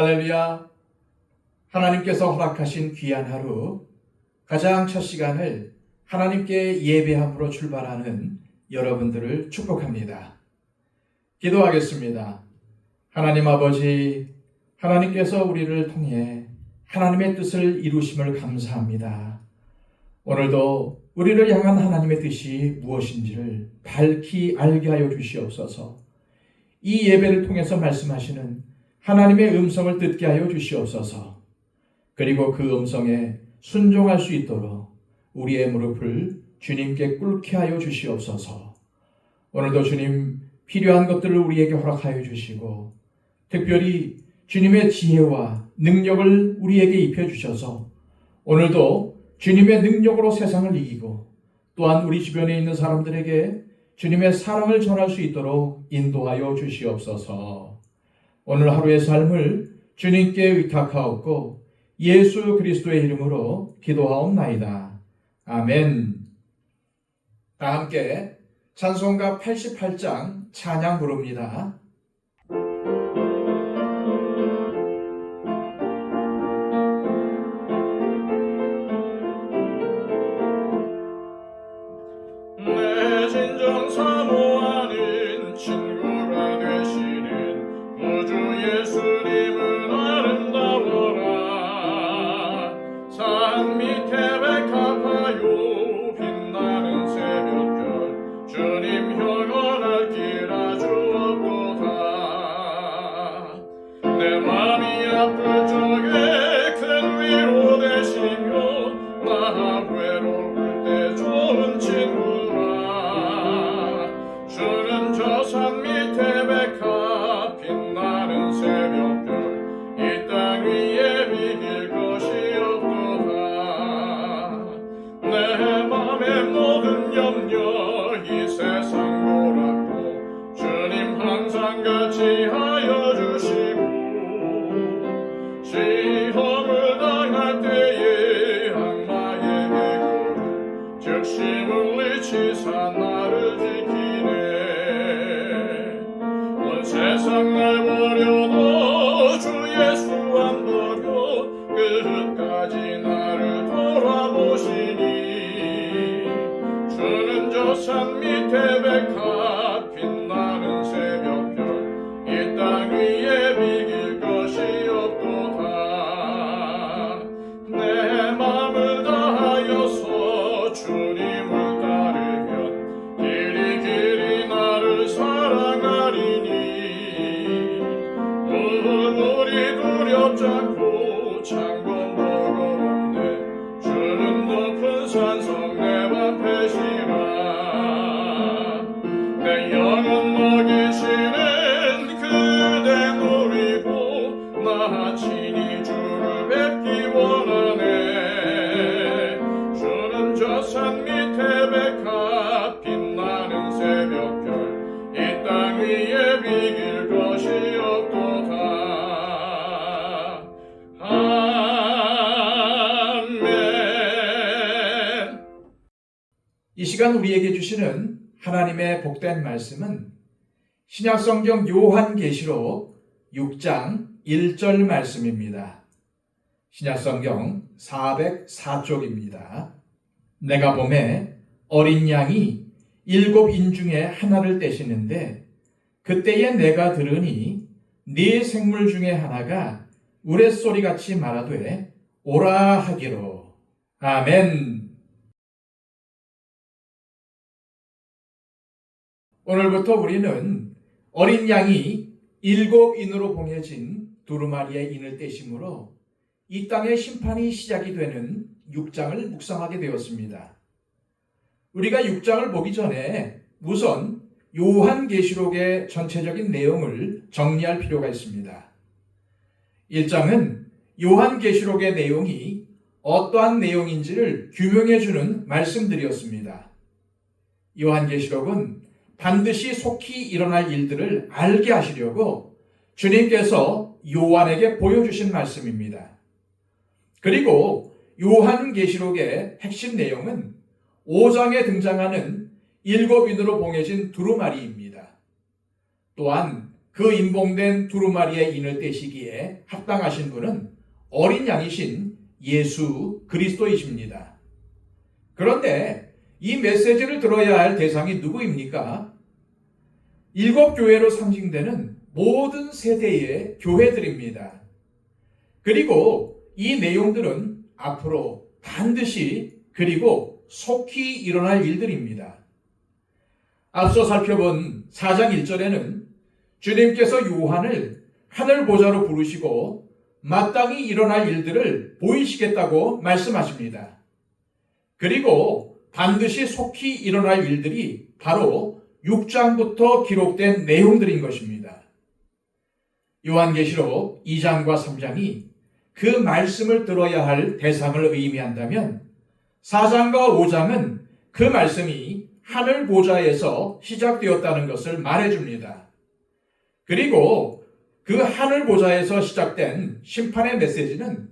할렐루야! 하나님께서 허락하신 귀한 하루, 가장 첫 시간을 하나님께 예배함으로 출발하는 여러분들을 축복합니다. 기도하겠습니다. 하나님 아버지, 하나님께서 우리를 통해 하나님의 뜻을 이루심을 감사합니다. 오늘도 우리를 향한 하나님의 뜻이 무엇인지를 밝히 알게 하여 주시옵소서. 이 예배를 통해서 말씀하시는 하나님의 음성을 듣게 하여 주시옵소서. 그리고 그 음성에 순종할 수 있도록 우리의 무릎을 주님께 꿇게 하여 주시옵소서. 오늘도 주님 필요한 것들을 우리에게 허락하여 주시고 특별히 주님의 지혜와 능력을 우리에게 입혀주셔서 오늘도 주님의 능력으로 세상을 이기고 또한 우리 주변에 있는 사람들에게 주님의 사랑을 전할 수 있도록 인도하여 주시옵소서. 오늘 하루의 삶을 주님께 의탁하옵고 예수 그리스도의 이름으로 기도하옵나이다. 아멘. 다 함께 찬송가 88장 찬양 부릅니다. 내 진정 사모하는 친구가 되시는 구주 예수님은 아름다워라. 산 밑에 백합화요 빛나는 새벽별 주님 영원할 길 아주 없도다. 내 맘이 아플 적에 큰 위로 되시며 나 외로울 때 좋은 친구라. 주는 저 산 밑에 백합 빛나는 새벽별 이 땅 위에 비길 것이 없도다. 내 맘의 모든 염려 이 세상 보라고 주님 항상 같이 하여 주시고 시험을 당할 때에 악마에게 고를 즉시 물리치사 나를 지키네. 온 세상 날 버려도 주 예수 안 버려 끝까지 나를 돌아보시니. 주는 저 산 밑에 백합 빛나는 새벽별 이 땅 위에 비길 것이 없도다. 내 맘을 다하여서 주님을 따르면 길이 길이 나를 사랑하리니. 물이 두렵지 않고 창곤 버거롭네. 주는 높은 산성 내 방패시라. 내 영혼 먹이시는 그대 노리고 나 친히 주를 뵙기 원하네. 주는 저 산 밑에 백합 빛나는 새벽별 이 땅 위에 비길 것이 없도다. 아멘. 이 시간 우리에게 주시는 하나님의 복된 말씀은 신약성경 요한계시록 6장 1절 말씀입니다. 신약성경 404쪽입니다. 내가 보매 어린 양이 7인 중에 하나를 떼시는데 그때에 내가 들으니 네 생물 중에 하나가 우레소리같이 말하되 오라 하기로. 아멘. 오늘부터 우리는 어린 양이 7인으로 봉해진 두루마리의 인을 떼심으로 이 땅의 심판이 시작이 되는 6장을 묵상하게 되었습니다. 우리가 6장을 보기 전에 우선 요한계시록의 전체적인 내용을 정리할 필요가 있습니다. 1장은 요한계시록의 내용이 어떠한 내용인지를 규명해주는 말씀들이었습니다. 요한계시록은 반드시 속히 일어날 일들을 알게 하시려고 주님께서 요한에게 보여주신 말씀입니다. 그리고 요한계시록의 핵심 내용은 5장에 등장하는 7인으로 봉해진 두루마리입니다. 또한 그 임봉된 두루마리의 인을 떼시기에 합당하신 분은 어린 양이신 예수 그리스도이십니다. 그런데 이 메시지를 들어야 할 대상이 누구입니까? 7교회로 상징되는 모든 세대의 교회들입니다. 그리고 이 내용들은 앞으로 반드시 그리고 속히 일어날 일들입니다. 앞서 살펴본 4장 1절에는 주님께서 요한을 하늘 보좌로 부르시고 마땅히 일어날 일들을 보이시겠다고 말씀하십니다. 그리고 반드시 속히 일어날 일들이 바로 6장부터 기록된 내용들인 것입니다. 요한계시록 2장과 3장이 그 말씀을 들어야 할 대상을 의미한다면 4장과 5장은 그 말씀이 하늘 보좌에서 시작되었다는 것을 말해줍니다. 그리고 그 하늘 보좌에서 시작된 심판의 메시지는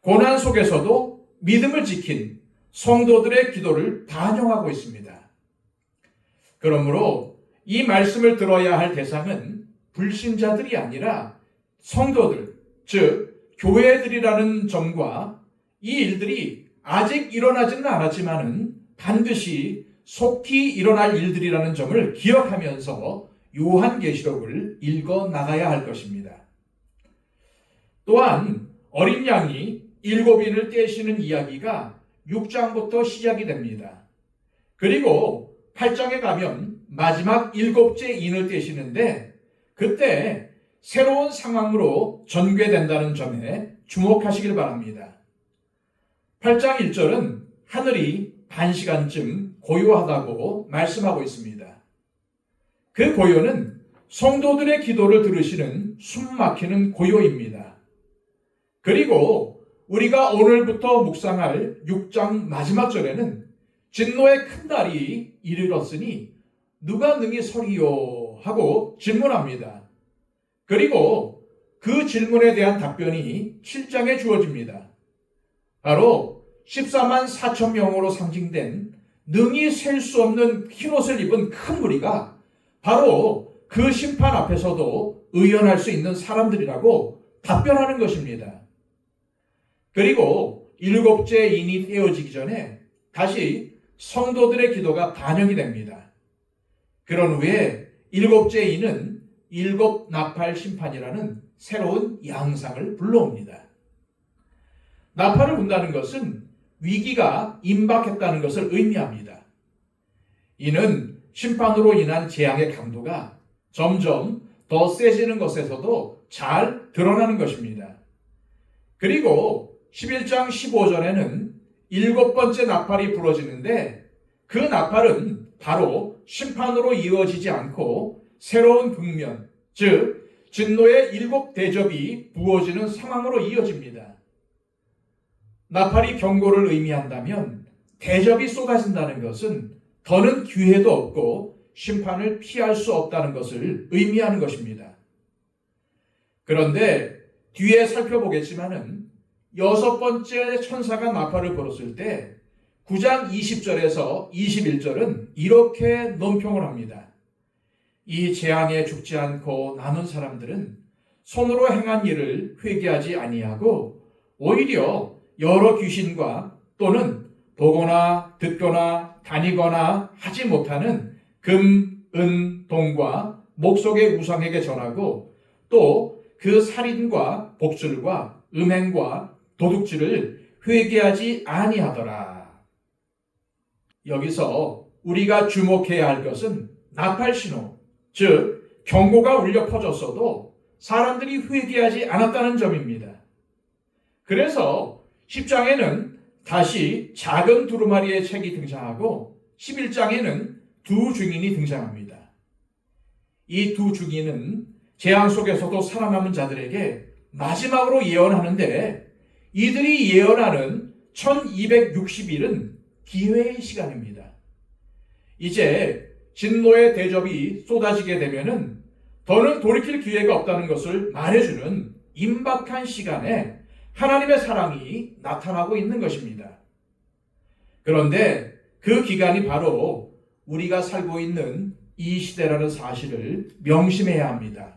고난 속에서도 믿음을 지킨 성도들의 기도를 반영하고 있습니다. 그러므로 이 말씀을 들어야 할 대상은 불신자들이 아니라 성도들, 즉 교회들이라는 점과 이 일들이 아직 일어나지는 않았지만은 반드시 속히 일어날 일들이라는 점을 기억하면서 요한계시록을 읽어 나가야 할 것입니다. 또한 어린 양이 7인을 떼시는 이야기가 6장부터 시작이 됩니다. 그리고 8장에 가면 마지막 7째 인을 떼시는데 그때 새로운 상황으로 전개된다는 점에 주목하시길 바랍니다. 8장 1절은 하늘이 반시간쯤 고요하다고 말씀하고 있습니다. 그 고요는 성도들의 기도를 들으시는 숨막히는 고요입니다. 그리고 우리가 오늘부터 묵상할 6장 마지막 절에는 진노의 큰 날이 이르렀으니 누가 능히 서리요 하고 질문합니다. 그리고 그 질문에 대한 답변이 7장에 주어집니다. 바로 14만 4천 명으로 상징된 능히 셀 수 없는 흰옷을 입은 큰 무리가 바로 그 심판 앞에서도 의연할 수 있는 사람들이라고 답변하는 것입니다. 그리고 7째 인이 떼어지기 전에 다시 성도들의 기도가 반영이 됩니다. 그런 후에 7째 인은 7 나팔 심판이라는 새로운 양상을 불러옵니다. 나팔을 분다는 것은 위기가 임박했다는 것을 의미합니다. 이는 심판으로 인한 재앙의 강도가 점점 더 세지는 것에서도 잘 드러나는 것입니다. 그리고 11장 15절에는 7번째 나팔이 부러지는데 그 나팔은 바로 심판으로 이어지지 않고 새로운 국면, 즉 진노의 7대접이 부어지는 상황으로 이어집니다. 나팔이 경고를 의미한다면 대접이 쏟아진다는 것은 더는 기회도 없고 심판을 피할 수 없다는 것을 의미하는 것입니다. 그런데 뒤에 살펴보겠지만은 6번째 천사가 나팔을 불었을 때 9장 20절에서 21절은 이렇게 논평을 합니다. 이 재앙에 죽지 않고 남은 사람들은 손으로 행한 일을 회개하지 아니하고 오히려 여러 귀신과 또는 보거나 듣거나 다니거나 하지 못하는 금, 은, 동과 목속의 우상에게 전하고 또 그 살인과 복술과 음행과 도둑질을 회개하지 아니하더라. 여기서 우리가 주목해야 할 것은 나팔 신호, 즉 경고가 울려 퍼졌어도 사람들이 회개하지 않았다는 점입니다. 그래서 10장에는 다시 작은 두루마리의 책이 등장하고 11장에는 두 증인이 등장합니다. 이 두 증인은 재앙 속에서도 살아남은 자들에게 마지막으로 예언하는데 이들이 예언하는 1260일은 기회의 시간입니다. 이제 진노의 대접이 쏟아지게 되면은 더는 돌이킬 기회가 없다는 것을 말해주는 임박한 시간에 하나님의 사랑이 나타나고 있는 것입니다. 그런데 그 기간이 바로 우리가 살고 있는 이 시대라는 사실을 명심해야 합니다.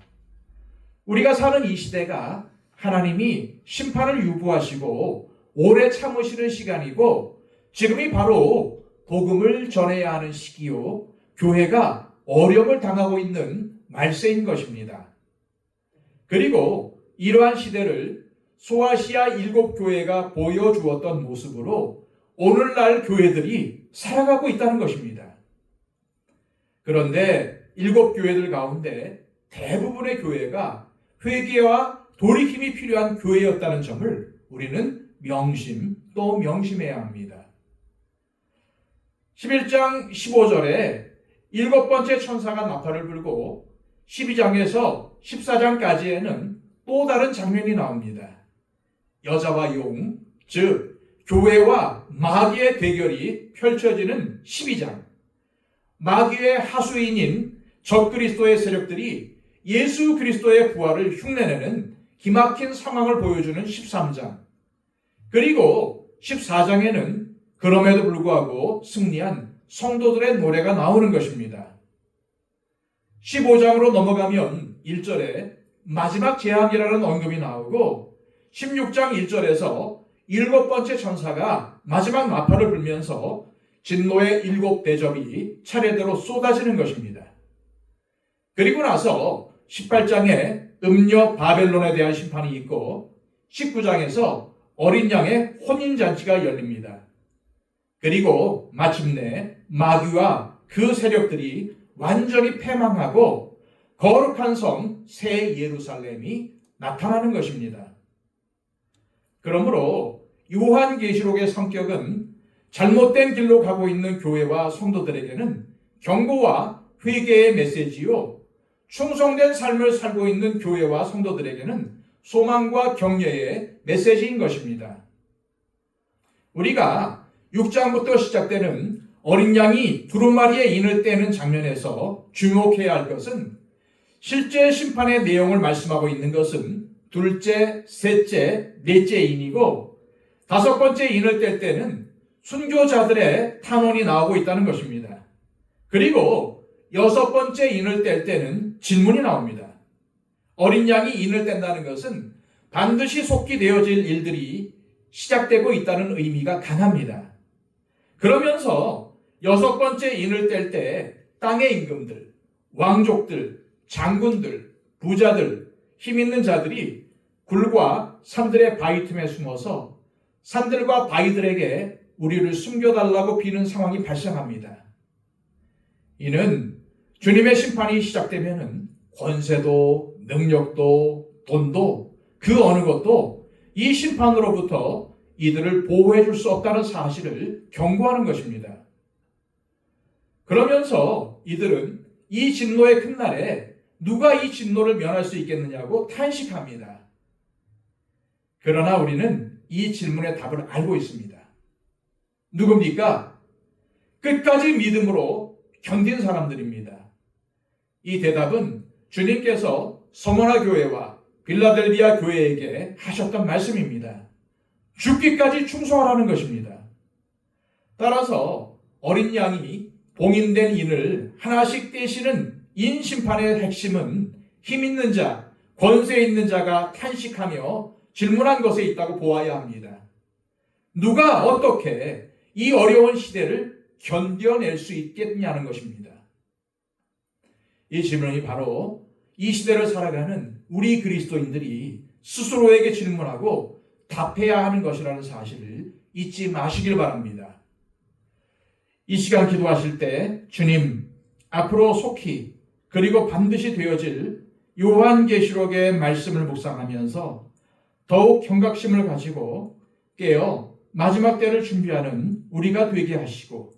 우리가 사는 이 시대가 하나님이 심판을 유보하시고 오래 참으시는 시간이고 지금이 바로 복음을 전해야 하는 시기요 교회가 어려움을 당하고 있는 말세인 것입니다. 그리고 이러한 시대를 소아시아 7교회가 보여주었던 모습으로 오늘날 교회들이 살아가고 있다는 것입니다. 그런데 7교회들 가운데 대부분의 교회가 회개와 돌이킴이 필요한 교회였다는 점을 우리는 또 명심해야 합니다. 11장 15절에 7번째 천사가 나팔을 불고 12장에서 14장까지에는 또 다른 장면이 나옵니다. 여자와 용, 즉 교회와 마귀의 대결이 펼쳐지는 12장, 마귀의 하수인인 적그리스도의 세력들이 예수 그리스도의 부활을 흉내내는 기막힌 상황을 보여주는 13장, 그리고 14장에는 그럼에도 불구하고 승리한 성도들의 노래가 나오는 것입니다. 15장으로 넘어가면 1절에 마지막 재앙이라는 언급이 나오고 16장 1절에서 7번째 천사가 마지막 나팔을 불면서 진노의 7 대접이 차례대로 쏟아지는 것입니다. 그리고 나서 18장에 음녀 바벨론에 대한 심판이 있고 19장에서 어린 양의 혼인잔치가 열립니다. 그리고 마침내 마귀와 그 세력들이 완전히 패망하고 거룩한 성 새 예루살렘이 나타나는 것입니다. 그러므로 요한계시록의 성격은 잘못된 길로 가고 있는 교회와 성도들에게는 경고와 회개의 메시지요, 충성된 삶을 살고 있는 교회와 성도들에게는 소망과 격려의 메시지인 것입니다. 우리가 6장부터 시작되는 어린 양이 두루마리에 인을 떼는 장면에서 주목해야 할 것은 실제 심판의 내용을 말씀하고 있는 것은 둘째, 셋째, 넷째 인이고 5번째 인을 뗄 때는 순교자들의 탄원이 나오고 있다는 것입니다. 그리고 6번째 인을 뗄 때는 질문이 나옵니다. 어린 양이 인을 뗀다는 것은 반드시 속기되어질 일들이 시작되고 있다는 의미가 강합니다. 그러면서 6번째 인을 뗄 때 땅의 임금들, 왕족들, 장군들, 부자들, 힘 있는 자들이 굴과 산들의 바위 틈에 숨어서 산들과 바위들에게 우리를 숨겨달라고 비는 상황이 발생합니다. 이는 주님의 심판이 시작되면은 권세도 능력도 돈도 그 어느 것도 이 심판으로부터 이들을 보호해 줄 수 없다는 사실을 경고하는 것입니다. 그러면서 이들은 이 진노의 큰 날에 누가 이 진노를 면할 수 있겠느냐고 탄식합니다. 그러나 우리는 이 질문의 답을 알고 있습니다. 누굽니까? 끝까지 믿음으로 견딘 사람들입니다. 이 대답은 주님께서 서머나 교회와 빌라델비아 교회에게 하셨던 말씀입니다. 죽기까지 충성하라는 것입니다. 따라서 어린 양이 봉인된 인을 하나씩 떼시는 인 심판의 핵심은 힘 있는 자, 권세 있는 자가 탄식하며 질문한 것에 있다고 보아야 합니다. 누가 어떻게 이 어려운 시대를 견뎌낼 수 있겠냐는 것입니다. 이 질문이 바로 이 시대를 살아가는 우리 그리스도인들이 스스로에게 질문하고 답해야 하는 것이라는 사실을 잊지 마시길 바랍니다. 이 시간 기도하실 때 주님, 앞으로 속히 그리고 반드시 되어질 요한계시록의 말씀을 묵상하면서 더욱 경각심을 가지고 깨어 마지막 때를 준비하는 우리가 되게 하시고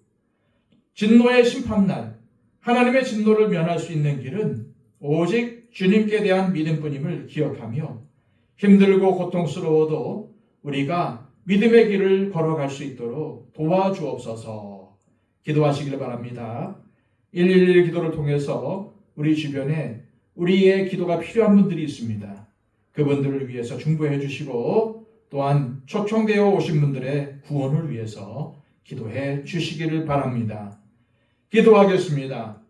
진노의 심판날, 하나님의 진노를 면할 수 있는 길은 오직 주님께 대한 믿음뿐임을 기억하며 힘들고 고통스러워도 우리가 믿음의 길을 걸어갈 수 있도록 도와주옵소서. 기도하시길 바랍니다. 111 기도를 통해서 우리 주변에 우리의 기도가 필요한 분들이 있습니다. 그분들을 위해서 중보해 주시고 또한 초청되어 오신 분들의 구원을 위해서 기도해 주시기를 바랍니다. 기도하겠습니다.